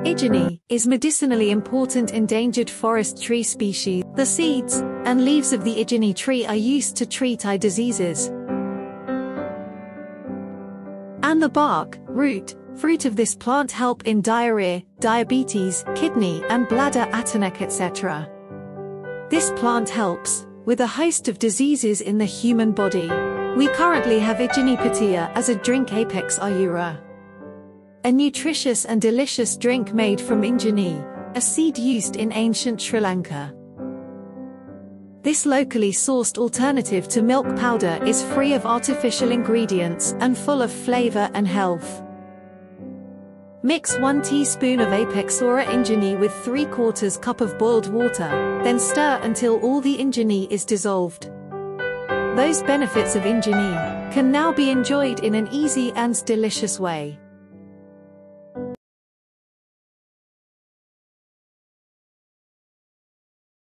Inginee is medicinally important endangered forest tree species. The seeds and leaves of the Inginee tree are used to treat eye diseases. And the bark, root, fruit of this plant help in diarrhea, diabetes, kidney and bladder attack, etc. This plant helps with a host of diseases in the human body. We currently have Inginee Piti as a drink Apex Ayura, a nutritious and delicious drink made from Inginee, a seed used in ancient Sri Lanka. This locally sourced alternative to milk powder is free of artificial ingredients and full of flavor and health. Mix 1 teaspoon of Apex or Inginee with 3/4 cup of boiled water, then stir until all the Inginee is dissolved. Those benefits of Inginee can now be enjoyed in an easy and delicious way.